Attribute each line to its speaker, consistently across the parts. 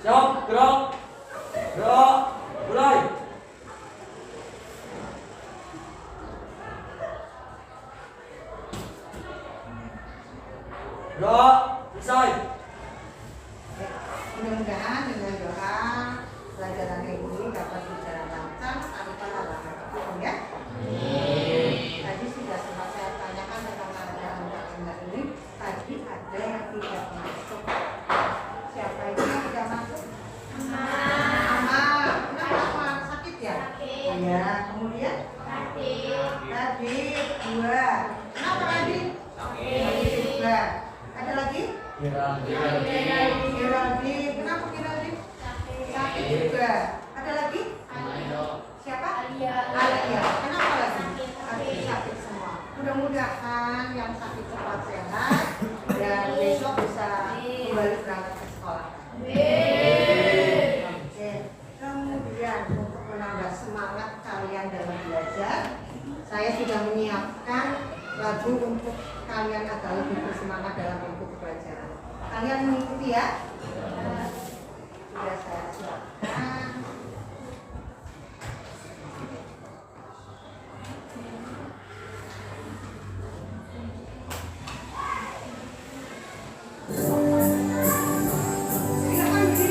Speaker 1: Siap, gerak. Gerak, mulai. Gerak, selesai.
Speaker 2: Mudah-mudahan dengan doa pelajaran ini dapat bicara lancar tanpa halangan apapun ya. Tadi sudah sempat saya tanyakan tentang keadaan ini. Tadi ada yang tidak masuk. Siapa itu yang tidak masuk? Mama. Kenapa? Sakit ya? Iya. Kemudian? Radit. Dua. Kenapa Radit? Sakit juga. Ada lagi? Geraldine. Kenapa Geraldine? Sakit juga. Ada lagi? Siapa? Alia. Kenapa lagi? Sakit semua. Mudah-mudahan yang sakit cepat sehat dan besok bisa kembali berangkat ke sekolah. Oke. Kemudian untuk menambah semangat kalian dalam belajar, saya sudah menyiapkan lagu untuk kalian agar lebih bersemangat dalam mengikuti pelajaran. Kalian mengikuti ya? Sudah saya siapkan. Silakan berdiri.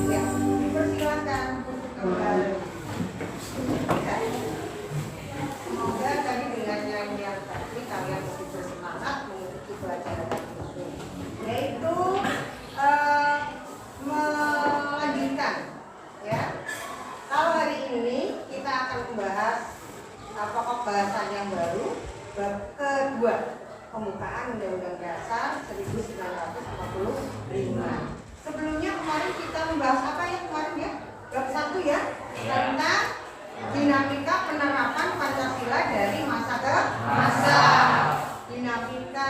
Speaker 2: Ya, dipersilakan untuk kembali. Semoga tadi dengan nyanyian tadi kalian lebih bersemangat mengikuti pelajaran ini, yaitu melanjutkan. Ya, kalau hari ini kita akan membahas pokok bahasan yang baru, bab kedua, pembukaan Undang-Undang Dasar 1945. Sebelumnya kemarin kita membahas apa ya kemarin ya? Bab 1 ya, tentang dinamika penerapan Pancasila dari masa ke masa. Dinamika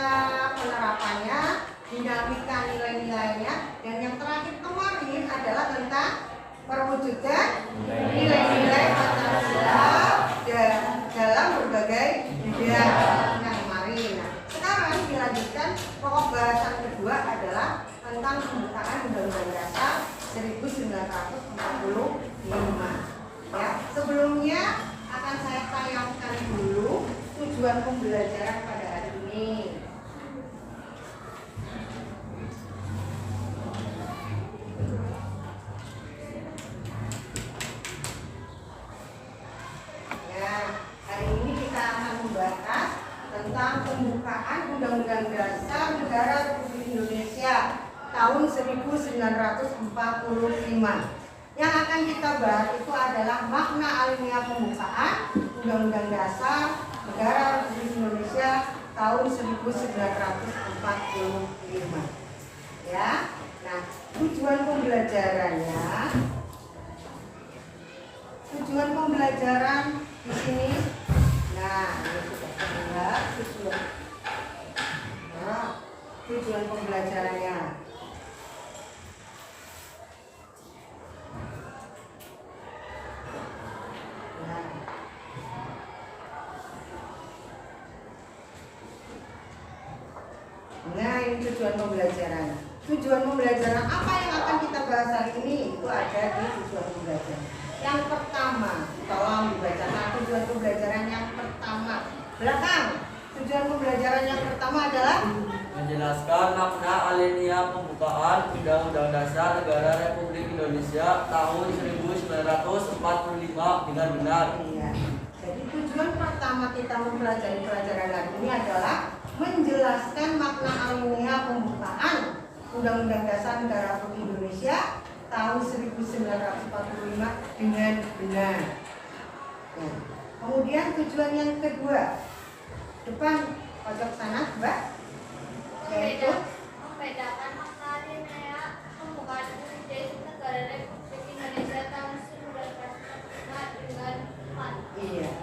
Speaker 2: penerapannya, dinamika nilai-nilainya, dan yang terakhir kemarin adalah tentang perwujudan nilai-nilai Pancasila dalam berbagai bidang yang kemarin. Nah, sekarang dilanjutkan pokok bahasan kedua adalah tentang pembukaan Undang-Undang Dasar 1945. Ya, sebelumnya akan saya tayangkan dulu tujuan pembelajaran pada hari ini. Ya, hari ini kita akan membahas tentang pembukaan Undang-Undang Dasar Negara Republik Indonesia tahun 1945. Yang akan kita bahas itu adalah makna alamiah pembukaan Undang-Undang Dasar Negara Republik Indonesia tahun 1945. Ya. Nah, tujuan pembelajaran di sini. Nah, ini sudah terlihat tujuan pembelajarannya. Nah, ini tujuan pembelajaran. Tujuan pembelajaran apa yang akan kita bahas hari ini? Itu ada di tujuan pembelajaran. Yang pertama, tolong dibacakan tujuan pembelajaran yang pertama. Belakang. Tujuan pembelajaran yang pertama adalah
Speaker 1: menjelaskan makna alinea pembukaan Undang-Undang Dasar Negara Republik Indonesia tahun 1945 dengan benar.
Speaker 2: Iya. Jadi tujuan pertama kita mempelajari pelajaran hari ini adalah menjelaskan makna alinea pembukaan Undang-Undang Dasar Negara Republik Indonesia tahun 1945 dengan benar. Ya. Kemudian tujuan yang kedua, depan pojok sana, Mbak, yaitu
Speaker 3: membedakan makna alinea pembukaan Negara Republik Indonesia tahun 1945 dengan benar.
Speaker 2: iya,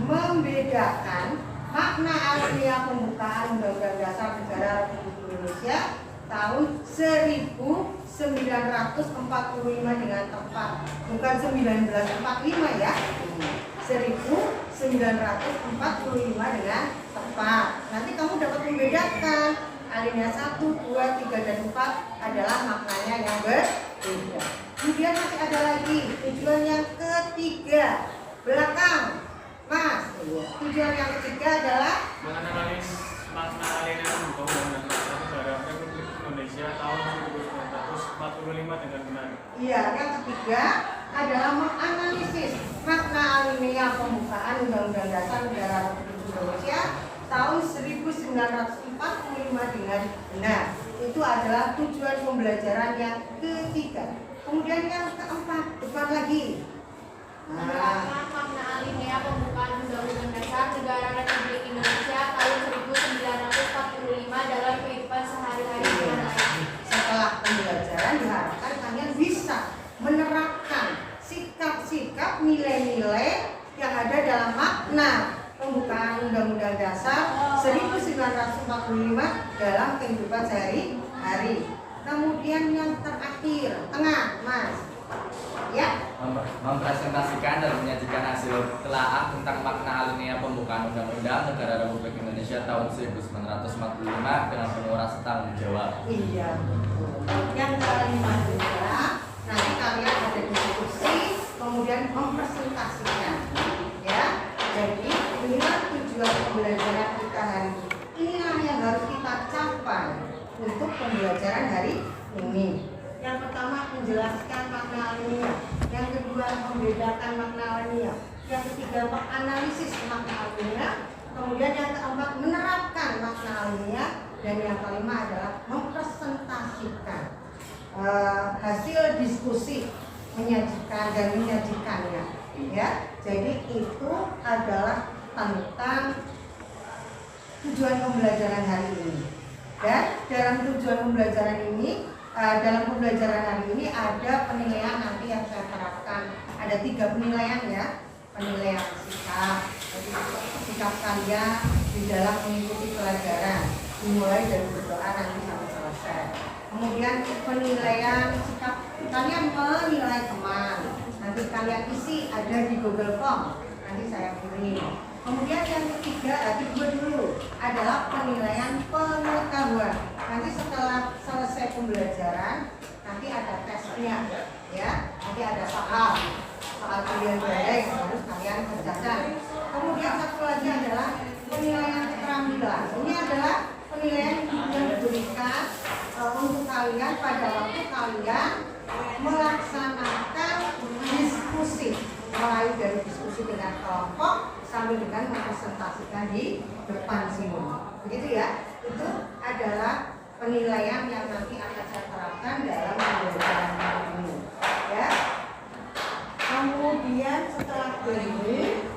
Speaker 2: membedakan makna alinea pembukaan Undang-Undang Dasar Negara Republik Indonesia tahun 1945 dengan tepat, bukan 1945 ya, 1945 dengan tepat. Nanti kamu dapat membedakan alinea 1, 2, 3, dan 4 adalah maknanya yang berbeda. Kemudian masih ada lagi tujuan yang ketiga, belakang Mas. Tujuan yang ketiga adalah
Speaker 4: menganalisis makna alinea Undang-Undang Dasar Negara Republik Indonesia tahun 1945 dengan benar.
Speaker 2: Iya, yang ketiga adalah menganalisis makna alinea pembukaan Undang-Undang Dasar Negara Republik Indonesia tahun 1945 dengan benar. Itu adalah tujuan pembelajaran yang ketiga. Kemudian yang keempat, depan lagi.
Speaker 3: Menjelaskan makna alinea pembukaan Undang-Undang Dasar Negara Republik Indonesia tahun 1945 dalam kehidupan sehari-hari dengan baik.
Speaker 2: Setelah pembelajaran diharapkan kalian bisa menerapkan sikap-sikap nilai-nilai yang ada dalam makna pembukaan Undang-Undang Dasar 1945 dalam kehidupan sehari-hari. Kemudian yang terakhir, tengah, Mas. Ya.
Speaker 5: Mempresentasikan dan menyajikan hasil telaah tentang makna alinea pembukaan Undang-Undang Negara Republik Indonesia tahun 1945 dengan penuh rasa tanggung jawab.
Speaker 2: Iya. Yang kelima juga, nanti kalian ada diskusi, kemudian mempresentasikan. Ya. Jadi inilah tujuan pembelajaran kita hari ini. Inilah yang harus kita capai untuk pembelajaran hari ini. Yang pertama menjelaskan makna alinea, yang kedua membedakan makna alinea, yang ketiga menganalisis makna alinea, kemudian yang keempat menerapkan makna alinea, dan yang kelima adalah mempresentasikan hasil diskusi, menyajikannya. Ya, jadi itu adalah tentang tujuan pembelajaran hari ini. Dan dalam tujuan pembelajaran ini, dalam pembelajaran hari ini ada penilaian nanti yang saya terapkan. Ada 3 penilaian ya. Penilaian sikap, jadi sikap kalian di dalam mengikuti pelajaran, dimulai dari berdoa nanti sampai selesai. Kemudian penilaian sikap kalian menilai teman, nanti kalian isi ada di Google Form, nanti saya kirim. Kemudian yang ketiga, kedua dulu adalah penilaian pengetahuan. Nanti setelah selesai pembelajaran, nanti ada tesnya, ya. Nanti ada soal pilihan balik harus kalian kerjakan. Kemudian satu lagi adalah penilaian keterampilan. Ini adalah penilaian yang diberikan untuk kalian pada waktu kalian melaksanakan diskusi, mulai dari diskusi dengan kelompok sambil dengan mempresentasikan di depan sini. Begitu ya. Itu adalah penilaian yang nanti akan saya terapkan dalam pembelajaran ini. Ya. Kemudian setelah ini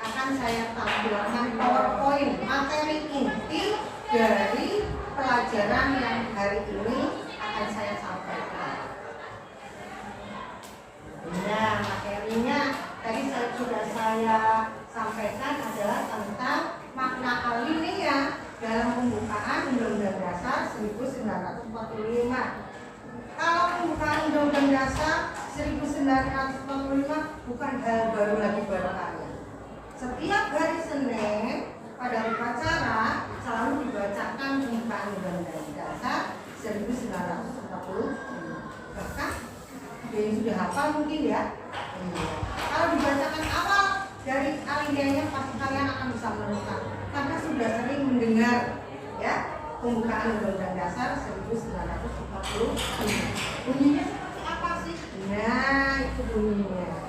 Speaker 2: akan saya tampilkan PowerPoint materi inti dari pelajaran yang hari ini akan saya sampaikan. Nah, materinya tadi sudah saya sampaikan adalah tentang makna alinea dalam pembukaan Undang-Undang Dasar 1945. Kalau pembukaan Undang-Undang Dasar 1945 bukan hal baru lagi buat kalian. Setiap hari Senin pada upacara selalu dibacakan pembukaan Undang-Undang Dasar 1945. Bahkan yang sudah hafal mungkin ya. Kalau dibacakan awal dari alineanya pasti kalian akan bisa menemukan karena sudah sering mendengar ya. Pembukaan Undang-Undang Dasar 1945. Bunyinya seperti apa sih? Nah, itu bunyinya.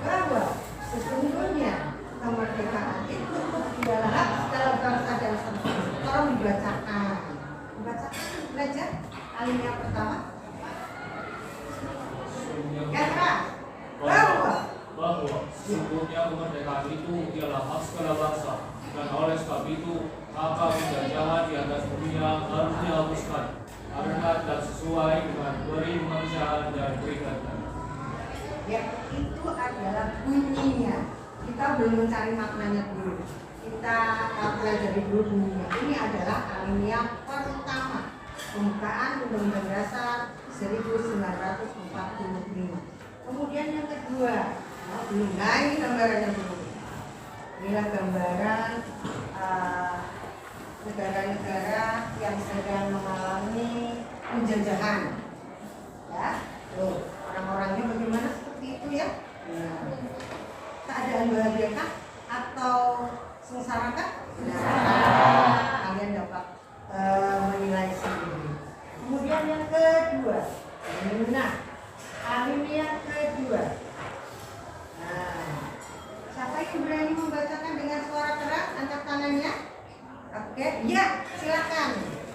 Speaker 2: Bahwa sesungguhnya kemerdekaan itu adalah hak segala bangsa dan bangsa. Tolong dibacakan. Belajar alinea pertama. Yang keras.
Speaker 4: bahwa sesungguhnya kemerdekaan itu ialah hak segala bangsa, dan oleh sebab itu maka penjajahan di atas dunia harus dihapuskan karena tidak sesuai dengan peri kemanusiaan dan perikatan.
Speaker 2: Ya, itu adalah bunyinya. Kita belum mencari maknanya dulu. Kita pelajari dulu bunyinya. Ini adalah alinea pertama. Pembukaan Undang-Undang Dasar 1945. Kemudian yang kedua, belum. Nah, ini gambarannya dulu. Inilah gambaran negara-negara yang sedang mengalami penjajahan. Ya, tuh orang-orangnya bagaimana seperti itu ya? Nah, keadaan bahagiakah atau sengsarakah? Nah, kalian dapat menilai sendiri. Kemudian yang kedua, nah, alinea kedua. Nah, siapa yang berani membacakan dengan suara keras? Angkat tangannya. Oke, ya, silakan.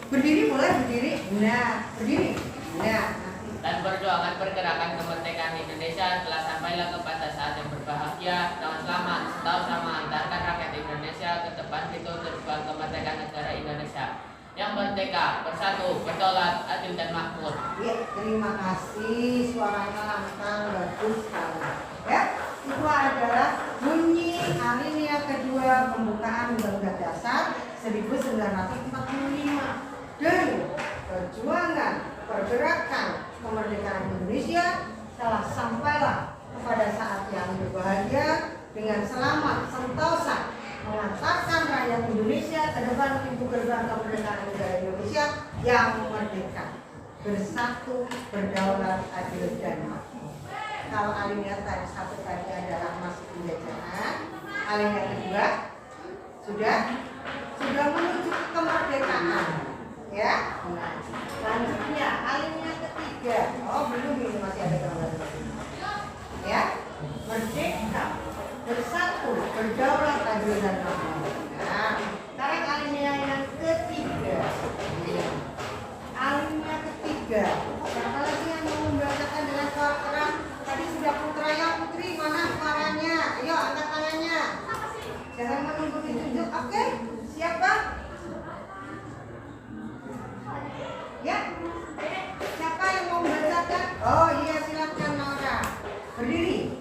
Speaker 2: Berdiri boleh berdiri. Nah, berdiri. Nah,
Speaker 6: dan berdoakan pergerakan kemerdekaan Indonesia telah sampailah kepada saat yang berbahagia dengan selamat sentosa mengantarkan rakyat Indonesia ke depan pintu gerbang kemerdekaan negara Indonesia yang merdeka, bersatu, berdaulat, adil dan makmur.
Speaker 2: ya, terima kasih. Suaranya lantang, bagus sekali. Ya, itu adalah bunyi alinea kedua pembukaan Undang-Undang Dasar 1945 dan perjuangan pergerakan kemerdekaan Indonesia telah sampailah kepada saat yang berbahagia dengan selamat sentosa mengantarkan rakyat Indonesia ke depan pintu gerbang kemerdekaan negara Indonesia yang merdeka, bersatu, berdaulat, adil dan makmur. Kalau alinea tadi satu tadi adalah masuk penjajahan, alinea kedua sudah menuju ke kemerdekaan, ya. Nah, selanjutnya alinea ketiga. Oh, belum, ini masih ada gambar. Ya, merdeka, bersatu, berdaulat, adil dan makmur. Nah, sekarang alinea yang ketiga. Alinea ketiga. Siapa lagi yang mau membacakan dengan suara keras? Tadi sudah putra ya, putri, mana suaranya? Ayo, angkat tangannya. Jangan menunggu ditunjuk. Oke, siapa? Ya, siapa yang mau membacakan? Oh iya, silakan Nora. Berdiri.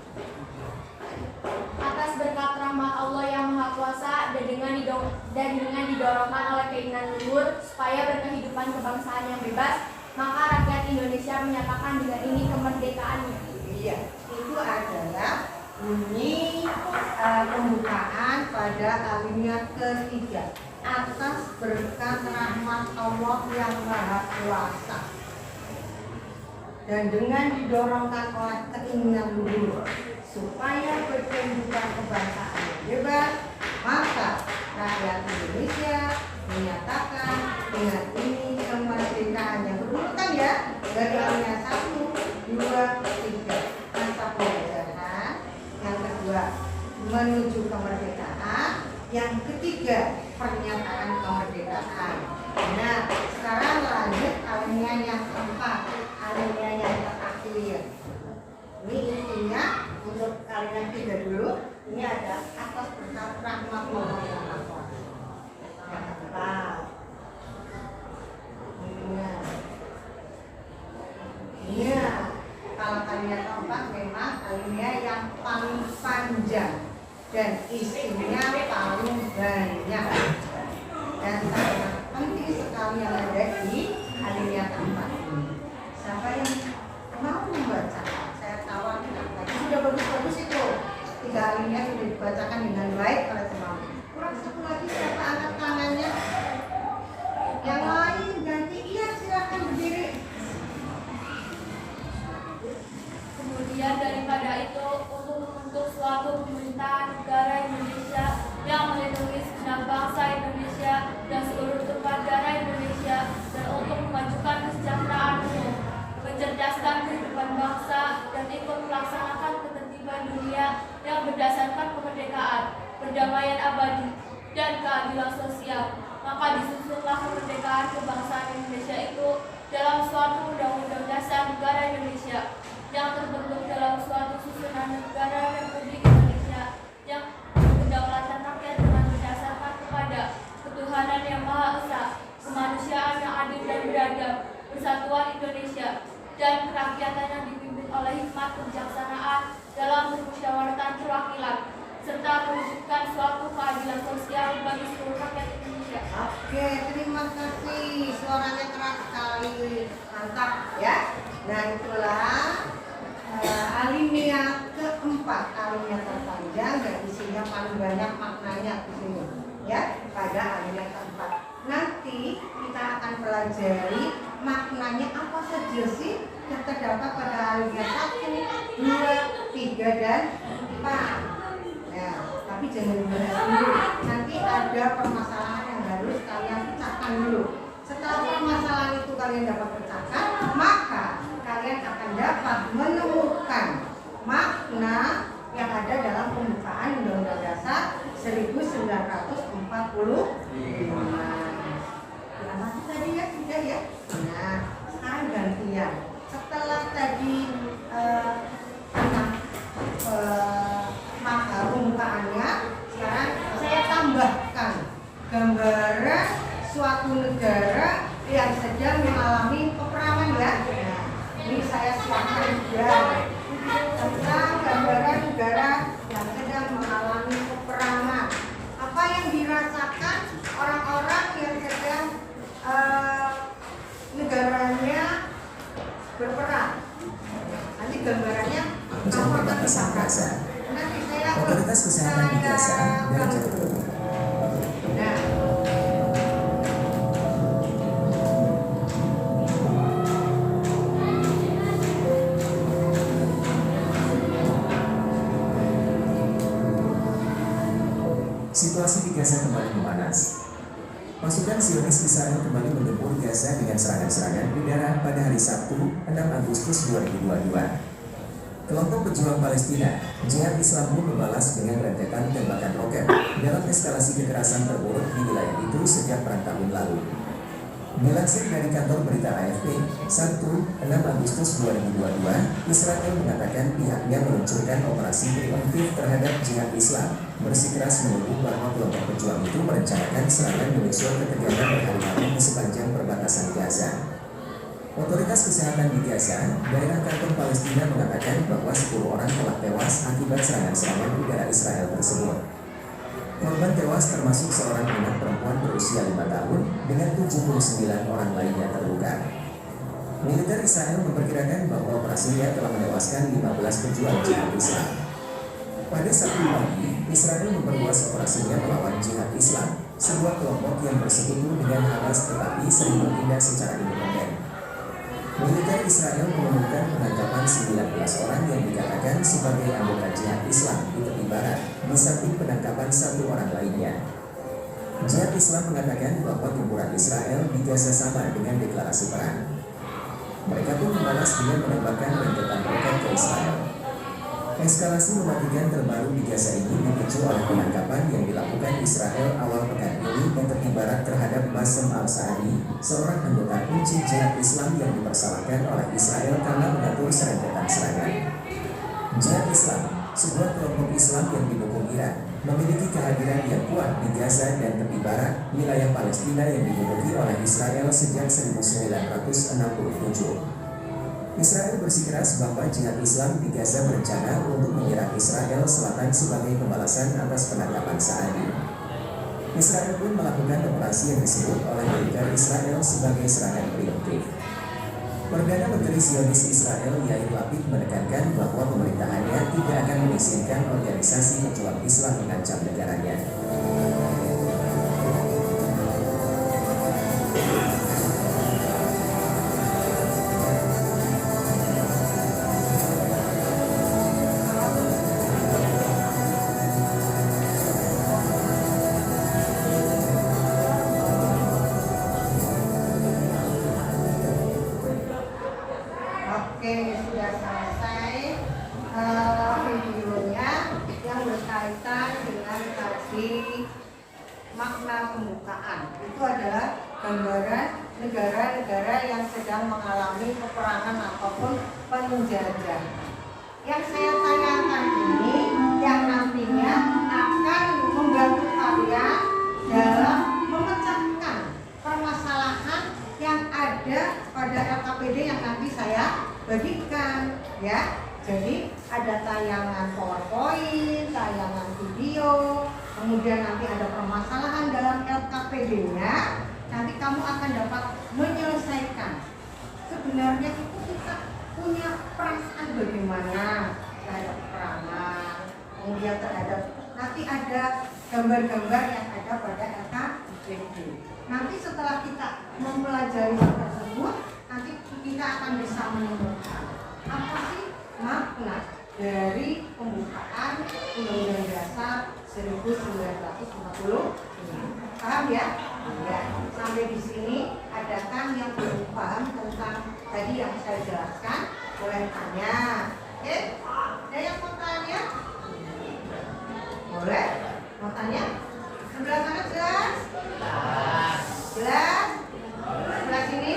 Speaker 3: Atas berkat rahmat Allah yang Maha Kuasa dan dengan didorongkan oleh keinginan luhur supaya berkehidupan kebangsaan yang bebas, maka rakyat Indonesia menyatakan dengan ini kemerdekaannya.
Speaker 2: Iya, itu adalah bunyi pembukaan pada alinea ketiga. Atas berkat rahmat Allah yang Maha Kuasa dan dengan didorongkan oleh keinginan luhur supaya berkehidupan kebangsaan yang bebas, maka rakyat Indonesia menyatakan dengan ini kemerdekaan yang berurutan ya, dari alinea 1, 2, 3 masa penjajahan, yang kedua menuju kemerdekaan, yang ketiga pernyataan kemerdekaan. Nah, sekarang lanjut alinea yang keempat, alinea yang terakhir. Ini intinya untuk alinea 3 dulu. Ini ada atas berkat rahmat Allah yang Maha Kuasa. Yang keempat. Iya. Kalau alinea keempat memang alinea yang paling panjang dan isinya paling banyak dan sangat penting sekali yang ada di alinea keempat. Siapa yang mau membaca? Saya tawarkan. Tadi sudah bagus-bagus itu. 3 alinea sudah dibacakan dengan baik oleh semua. Kurang satu lagi, siapa angkat tangannya? Yang lain ganti. Iya, silakan berdiri.
Speaker 3: Kemudian daripada itu untuk suatu pemerintahan negara Indonesia yang melindungi segenap bangsa Indonesia dan seluruh tumpah darah Indonesia dan negara Republik Indonesia yang kedaulatan rakyat dengan berdasarkan kepada ketuhanan yang Maha Esa, kemanusiaan yang adil dan beradab, persatuan Indonesia, dan kerakyatan yang dipimpin oleh hikmat kebijaksanaan dalam permusyawaratan perwakilan, serta mewujudkan suatu keadilan sosial bagi seluruh rakyat Indonesia.
Speaker 2: Oke, terima kasih. Suaranya keras sekali. Mantap ya. Nah, itulah alinea keempat, alinea terpanjang dan isinya paling banyak maknanya di sini. Ya, pada alinea keempat. Nanti kita akan pelajari maknanya apa saja sih yang terdapat pada alinea 1, 2, 3, dan 4. Ya, tapi jangan dibahas dulu. Nanti ada permasalahan yang harus kalian pecahkan dulu. Setelah permasalahan itu kalian dapat pecahkan, maka kalian akan dapat menemukan makna yang ada dalam pembukaan Undang-Undang Dasar 1945. Ya, masih tadi ya, sudah ya. Nah, sekarang gantian. Setelah tadi maka pembukaannya, sekarang saya tambahkan gambaran suatu negara yang sedang mengalami peperangan ya. Nah, ini saya siapkan juga tentang gambaran negara yang sedang mengalami peperangan. Apa yang dirasakan orang-orang yang sedang negaranya berperang. Nanti gambarannya kamu akan bisa. Nanti saya
Speaker 7: Otoritas Kesehatan di Gaza dan Jepang.
Speaker 2: Nah,
Speaker 7: situasi di Gaza kembali memanas. Pasukan Zionis Israel kembali menggempur Gaza dengan serangan-serangan udara pada hari Sabtu, 6 Agustus 2022. Kelompok pejuang Palestina, Jihad Islam pun membalas dengan rentetan tembakan roket dalam eskalasi kekerasan terburuk di wilayah itu sejak perang tahun lalu. Dilansir dari kantor berita AFP, Sabtu, 6 Agustus 2022, Israel mengatakan pihaknya meluncurkan operasi preemptif terhadap Jihad Islam, bersikeras menuduh bahwa kelompok pejuang itu merencanakan serangan menyusul ketegangan berhari-hari di sepanjang perbatasan Gaza. Otoritas Kesehatan di Gaza, daerah kantor Palestina mengatakan bahwa 10 orang telah tewas akibat serangan-serangan udara Israel tersebut. Korban tewas termasuk seorang anak perempuan berusia 5 tahun dengan 79 orang lainnya terluka. Militer Israel memperkirakan bahwa operasinya telah menewaskan 15 pejuang Jihad Islam. Pada Sabtu pagi, Israel memperluas operasinya melawan Jihad Islam, sebuah kelompok yang bersekutu dengan Hamas tetapi sering bertindak secara independen. Militer Israel mengumumkan penangkapan 19 orang yang dikatakan sebagai anggota Jihad Islam di tepi barat, di samping penangkapan 1 orang lainnya. Jihad Islam mengatakan bahwa gempuran Israel di Gaza sama dengan deklarasi perang. Mereka pun membalas dengan menembakkan rentetan roket ke Israel. Eskalasi mematikan terbaru di Gaza ini dipicu oleh penangkapan yang dilakukan Israel awal pekan ini di tepi barat terhadap Bassem al-Saadi, seorang anggota kunci Jihad Islam yang dipersalahkan oleh Israel karena mengatur serentetan serangan. Jihad Islam, sebuah kelompok Islam yang didukung Iran, memiliki kehadiran yang kuat di Gaza dan tepi barat, wilayah Palestina yang diduduki oleh Israel sejak 1967. Israel bersikeras bahwa Jihad Islam di Gaza berencana untuk menyerang Israel Selatan sebagai pembalasan atas penangkapan Saadi. Israel pun melakukan operasi yang disebut oleh militer Israel sebagai serangan preemptif. Perdana Menteri Zionis Israel Yair Lapid menekankan bahwa pemerintahannya tidak akan mengizinkan organisasi pejuang Islam mengancam negaranya.
Speaker 2: Oke, sudah selesai videonya yang berkaitan dengan tadi makna pembukaan. Itu adalah gambaran negara-negara yang sedang mengalami peperangan ataupun penjajahan. yang saya tanyakan ini yang nantinya akan membantu kalian dalam memecahkan permasalahan yang ada pada LKPD yang nanti saya bagikan ya. Jadi ada tayangan PowerPoint, tayangan video, kemudian nanti ada permasalahan dalam LKPD-nya. Nanti kamu akan dapat menyelesaikan. Sebenarnya itu kita punya perasaan bagaimana terhadap perangan, kemudian terhadap nanti ada gambar-gambar yang ada pada LKPD. Nanti setelah kita mempelajari hal tersebut, nanti kita akan bisa menemukan apa sih makna dari pembukaan Undang-Undang Dasar 1945. Paham ya? Ya. Sampai di sini adakah yang belum paham tentang tadi yang saya jelaskan? Boleh tanya. Oke? Ada yang mau tanya? Boleh? Mau tanya? Sebelah sana jelas? Jelas? Sebelah sini?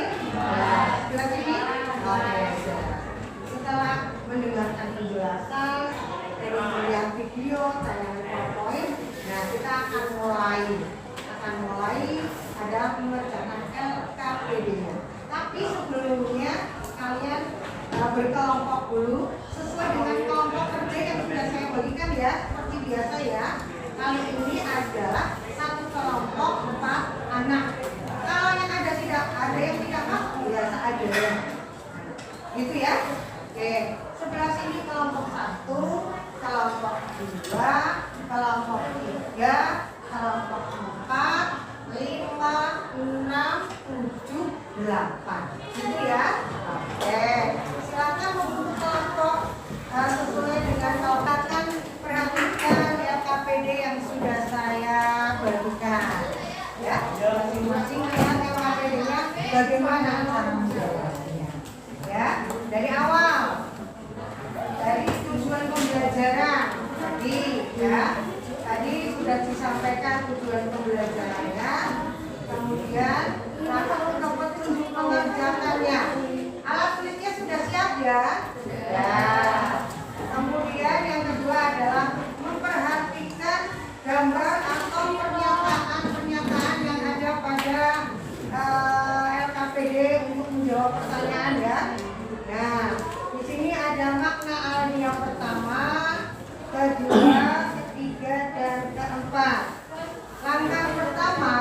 Speaker 2: Sebelah sini? Oke, jelas. Setelah mendengarkan penjelasan dari melihat video, tayangan PowerPoint, nah kita akan mulai adalah mengerjakan LKPD-nya. Tapi sebelumnya kalian berkelompok dulu sesuai dengan kelompok kerja yang sudah saya bagikan ya, seperti biasa ya. Kali ini adalah satu kelompok 4 anak. Kalau yang ada yang tidak mampu biasa ada ya. Gitu ya. Oke, sebelah sini kelompok 1, kelompok 2, kelompok 3, kelompok 4, 5, 6, 7, 8. Gitu ya. Oke, silakan membentuk kelompok sesuai dengan akan perhatikan LKPD yang sudah saya bagikan. Ya, masing-masing lihat LKPD-nya bagaimana cara menjawabnya. Ya, dari awal, dari tujuan pembelajaran tadi, ya, tadi sudah disampaikan tujuan pembelajarannya, kemudian untuk petunjuk mengerjakannya. Alat tulisnya sudah siap ya? Ya. Kemudian yang kedua adalah memperhatikan gambar atau pernyataan yang ada pada LKPD untuk menjawab pertanyaan ya. Nah, di sini ada makna alami yang pertama, kedua, ketiga, dan keempat. Langkah pertama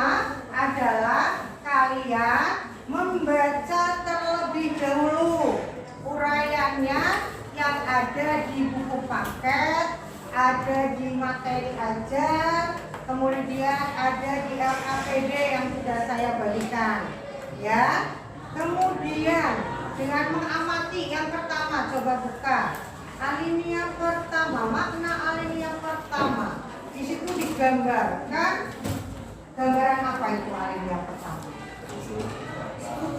Speaker 2: adalah kalian membaca terlebih dahulu uraiannya yang ada di buku paket, ada di materi ajar, kemudian ada di LKPD yang sudah saya bagikan. Ya, kemudian dengan mengamati yang pertama, coba buka alinea pertama, makna alinea pertama. Di situ digambarkan gambaran apa itu alinea pertama?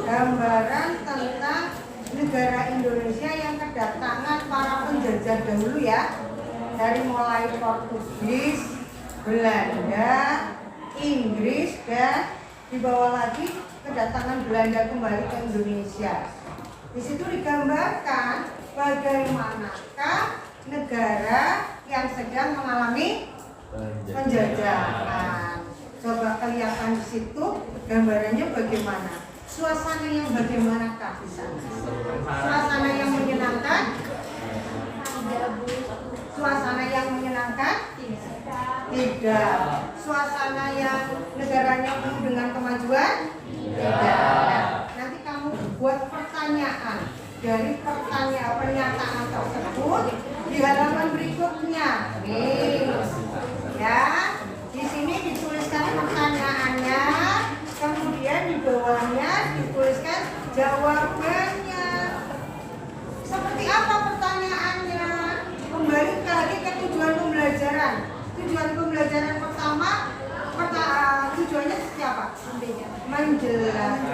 Speaker 2: Gambaran tentang negara Indonesia yang kedatangan para penjajah dahulu ya, dari mulai Portugis, Belanda, Inggris, dan di bawah lagi kedatangan Belanda kembali ke Indonesia. Di situ digambarkan bagaimanakah negara yang sedang mengalami penjajahan. Coba kelihatan di situ gambarannya bagaimana? Suasana yang bagaimanakah di sana? Suasana yang menyenangkan? Suasana yang menyenangkan? Tidak. Suasana yang negaranya penuh dengan kemajuan? Tidak. Nanti kamu buat pertanyaan dari pernyataan tersebut di halaman berikutnya. Nih, ya. Di sini dituliskan pertanyaannya, kemudian di bawahnya dituliskan jawabannya. Seperti apa pertanyaannya? Kembali lagi ke tujuan pembelajaran. Tujuan pembelajaran pertama, tujuannya seperti apa? Menjelaskan.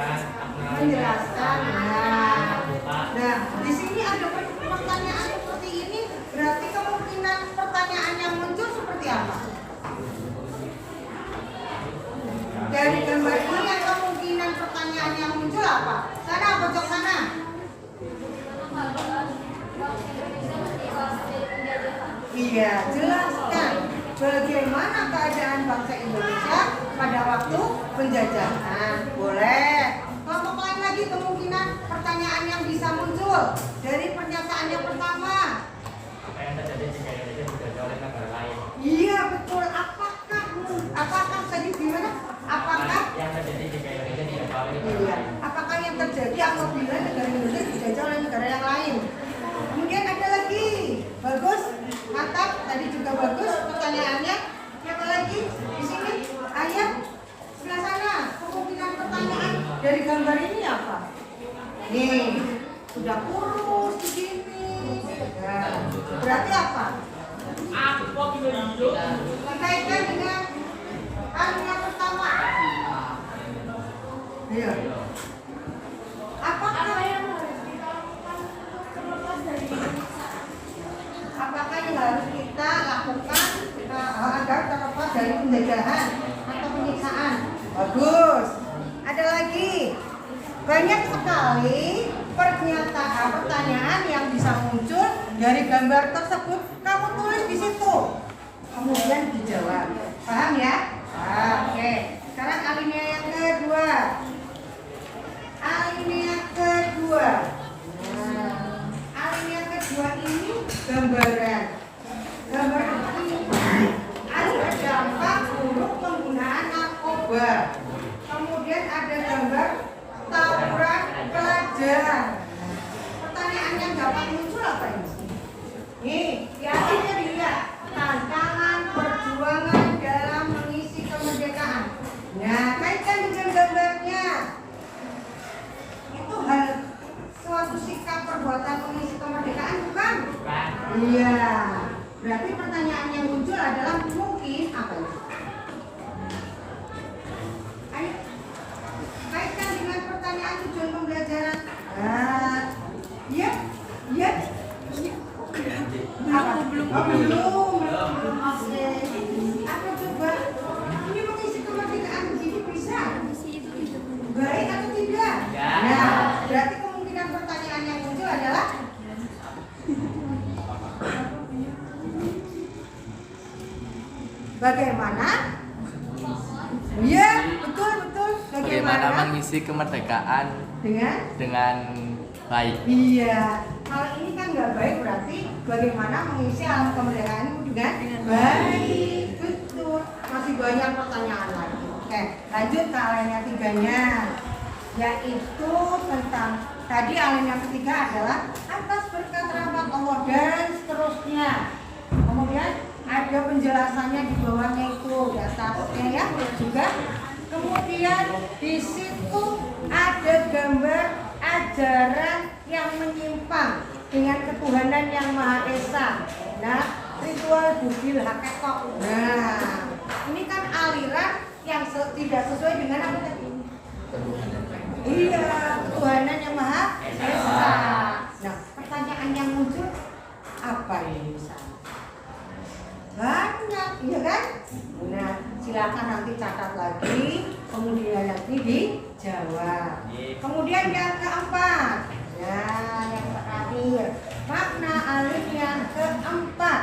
Speaker 2: Nah, di sini ada pertanyaan seperti ini, berarti kemungkinan pertanyaan yang muncul seperti apa? Dari gambar ini yang kemungkinan pertanyaan yang muncul apa? Sana, pojok sana. Iya, jelaskan bagaimana keadaan bangsa Indonesia pada waktu penjajahan. Boleh. Kelompok lain lagi kemungkinan pertanyaan yang bisa muncul dari pernyataan yang pertama.
Speaker 6: Apa yang terjadi jika Indonesia dijajah oleh negara lain?
Speaker 2: Iya betul. Apakah tadi gimana? Apakah
Speaker 6: yang terjadi jika Indonesia dijajah oleh negara
Speaker 2: iya,
Speaker 6: lain?
Speaker 2: apakah yang terjadi apabila negara Indonesia dijajah oleh negara yang lain? Kemudian ada lagi, bagus, mantap. Tadi juga bagus pertanyaannya. Siapa lagi di sini? Ayah, sebelah sana. Kemungkinan pertanyaan dari gambar ini apa? Nih, sudah kurus begini. Ya, berarti apa? Dikaitkan dengan yang pertama. Iya. Apakah yang harus kita lakukan untuk terlepas dari apakah yang harus kita lakukan agar terlepas dari penjajahan atau penyiksaan? Bagus. Ada lagi. Banyak sekali pertanyaan yang bisa muncul dari gambar tersebut. Kamu tulis di situ. Kemudian dijawab. Paham ya? Oke. Sekarang alinea yang kedua. Alinea kedua. Nah, alinea kedua ini gambaran. Gambar ini ada dampak buruk penggunaan narkoba. Kemudian ada gambar tawuran pelajar. Pertanyaan yang dapat muncul apa ini? Nih, di akhirnya dilihat tantangan perjuangan dalam mengisi kemerdekaan. Nah, kaitkan dengan gambarnya. Itu hal suatu sikap perbuatan mengisi kemerdekaan bukan?
Speaker 6: Bukan.
Speaker 2: Iya. Berarti pertanyaan yang muncul adalah mungkin apa ini? Ayo, kaitkan dengan pertanyaan tujuan pembelajaran. Iya, iya. Apa? Belum. Oke. Apa coba? Ini mengisi kemerdekaan begini bisa? Baik atau tidak?
Speaker 6: Ya.
Speaker 2: Nah, berarti kemungkinan pertanyaan yang muncul adalah bagaimana? Iya, betul.
Speaker 5: Bagaimana mengisi kemerdekaan dengan baik?
Speaker 2: Iya, hal ini kan nggak baik, berarti bagaimana mengisi alam kemerdekaan itu dengan baik? Betul. Masih banyak pertanyaan lagi. Oke, lanjut ke alinea tiganya, yaitu tentang tadi alinea ketiga adalah atas berkat rahmat Allah dan seterusnya. Kemudian ada penjelasannya di bawahnya itu di atasnya ya juga. Kemudian di situ ada gambar ajaran yang menyimpang dengan ketuhanan yang Maha Esa. Nah, ritual budil hakekoh. Nah, ini kan aliran yang tidak sesuai dengan apa tadi? Iya, ketuhanan yang Maha Esa. Nah, pertanyaan yang muncul apa ini misalnya? Banyak, iya kan? Nah, silakan nanti catat lagi, kemudian nanti dijawab. Kemudian yang keempat, ya, yang terakhir, makna alinea keempat.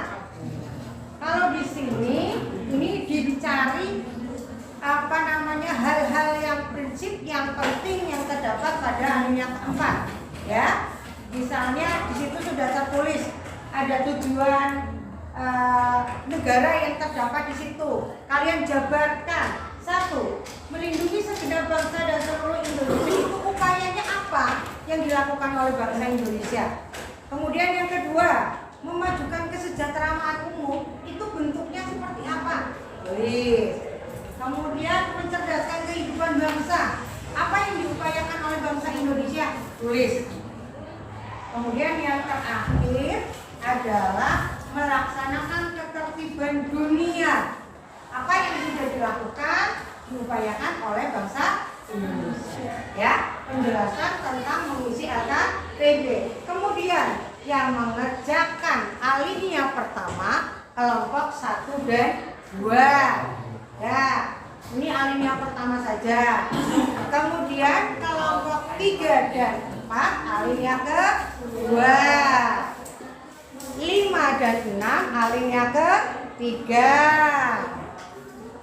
Speaker 2: Kalau di sini, ini dicari hal-hal yang prinsip yang penting yang terdapat pada alinea keempat, ya. Misalnya di situ sudah tertulis ada tujuan negara yang terdapat di situ. Kalian jabarkan. 1. Melindungi segenap bangsa dan seluruh Indonesia. Itu upayanya apa yang dilakukan oleh bangsa Indonesia? Kemudian yang kedua, memajukan kesejahteraan umum. Itu bentuknya seperti apa? Tulis. Kemudian mencerdaskan kehidupan bangsa. Apa yang diupayakan oleh bangsa Indonesia? Tulis. Kemudian yang terakhir adalah melaksanakan ketertiban dunia. Apa yang sudah dilakukan, diupayakan oleh bangsa Indonesia. Ya, penjelasan tentang mengisi LKPD. Kemudian yang mengerjakan alinea pertama kelompok 1 dan 2. Ya, ini alinea pertama saja. Kemudian kelompok 3 dan 4 alinea kedua. 5 5 dan 6 alinea ke-3.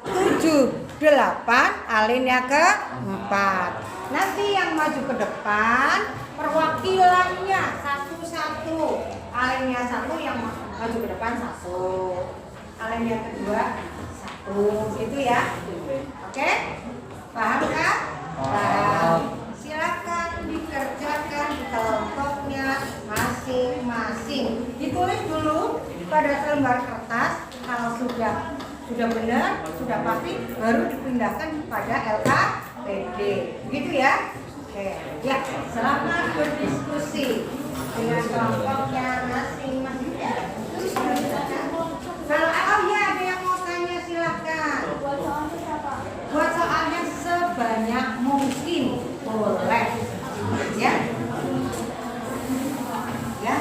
Speaker 2: 7, 8 alinea ke-4. Nanti yang maju ke depan perwakilannya satu-satu. Alinea 1 yang maju ke depan 1. Alinea kedua 1. Gitu ya. Oke? Paham kan? Paham. Silakan dikerjakan di kelompoknya masing-masing. Ditulis dulu pada selembar kertas. Kalau sudah benar, sudah pasti, baru dipindahkan pada LKPD. Gitu ya? Oke. Ya, selamat berdiskusi dengan kelompoknya masing-masing. Kalau ada yang mau tanya silakan. Buat soalnya sebanyak mungkin boleh. Ya. Ya.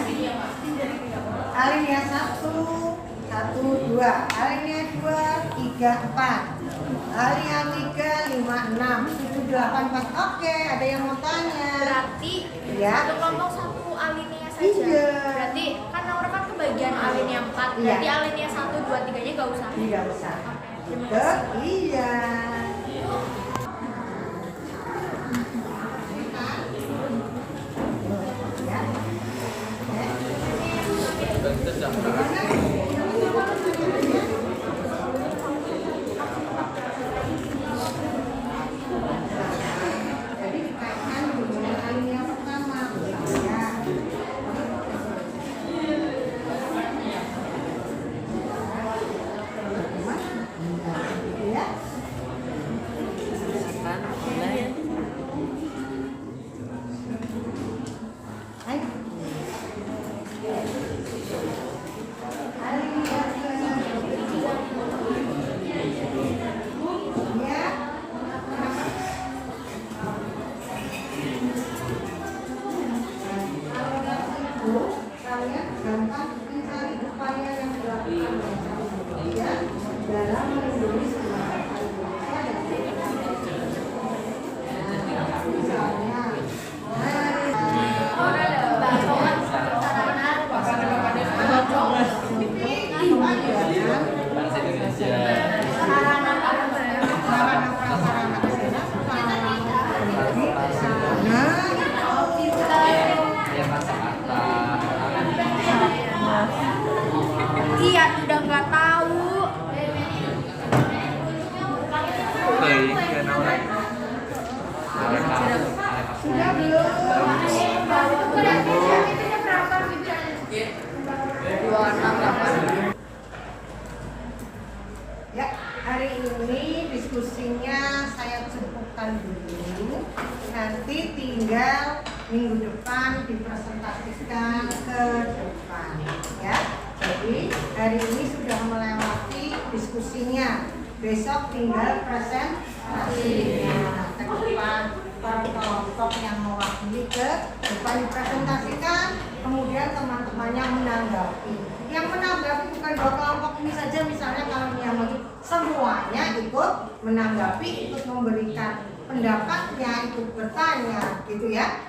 Speaker 2: Alinea 1, 2, alinea 2, 3, 4, alinea 3, 5, 6, 7, 8, 4. Oke, ada yang mau tanya?
Speaker 3: Berarti
Speaker 2: Ya.
Speaker 3: satu kelompok satu alinea saja.
Speaker 2: Iya.
Speaker 3: Berarti kan Naura kan kebagian alinea 4.
Speaker 2: Iya.
Speaker 3: Berarti alinea 1, 2, 3-nya gak usah.
Speaker 2: Tidak usah.
Speaker 3: Terima kasih.
Speaker 2: Iya. Jadi dikaitkan dengan alinea pertama. Ya. Ya. Ayo. Alinea ya. Kalian gampang mencari upaya yang dilakukan ya dalam melindungi semangat Indonesia dan misalnya
Speaker 5: Bangsa Indonesia.
Speaker 2: sarana prasarana kesehatan,
Speaker 5: Ya kata-kata.
Speaker 3: Iya, udah nggak tahu.
Speaker 2: sudah belum? Ya, hari ini diskusinya saya cukupkan dulu. Nanti tinggal minggu depan dipresentasikan ke depan, ya. Jadi hari ini sudah melewati diskusinya. Besok tinggal presentasinya ke depan. Para kelompok yang mewakili ke depan dipresentasikan, kemudian teman-temannya menanggapi. Yang menanggapi bukan dua kelompok ini saja, misalnya kalau yang maju semuanya ikut menanggapi, ikut memberikan pendapatnya, ikut bertanya, gitu ya.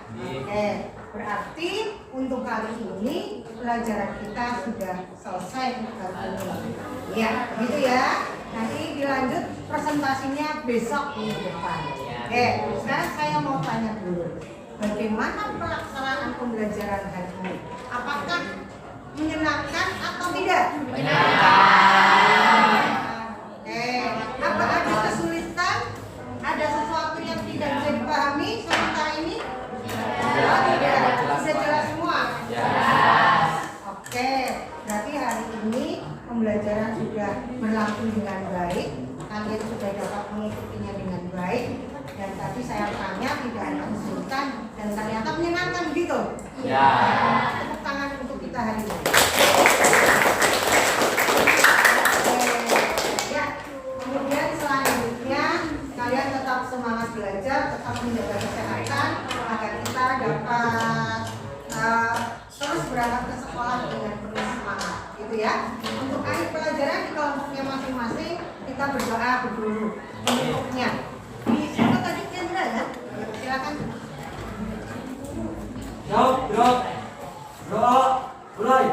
Speaker 2: Berarti untuk kali ini pelajaran kita sudah selesai kali ini. Ya, gitu ya. Nanti dilanjut presentasinya besok minggu depan. Sekarang saya mau tanya dulu, bagaimana pelaksanaan pembelajaran hari ini? Apakah menyenangkan atau tidak?
Speaker 5: Menyenangkan.
Speaker 2: Apa ada kesulitan? Ada sesuatu yang tidak bisa dipahami sementara ini? Oh, tidak. Sudah jelas semua? Oke, berarti hari ini pembelajaran sudah berlangsung dengan baik. Kalian sudah dapat mengikutinya dengan baik. Dan tadi saya tanya tidak ada kesulitan dan ternyata menyenangkan begitu.
Speaker 5: Ya.
Speaker 2: Tepuk tangan untuk kita hari ini. Ya, kemudian selanjutnya kalian tetap semangat belajar, tetap menjaga kesehatan agar kita dapat terus berangkat ke sekolah dengan penuh semangat, gitu ya. Untuk akhir pelajaran di kelompoknya masing-masing kita berdoa dulu untuknya. Siapa tadi Chandra ya? Silakan.
Speaker 1: Jawab, doa, mulai.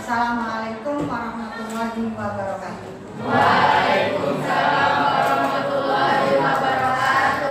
Speaker 2: Wassalamualaikum warahmatullahi wabarakatuh.
Speaker 3: Waalaikumsalam.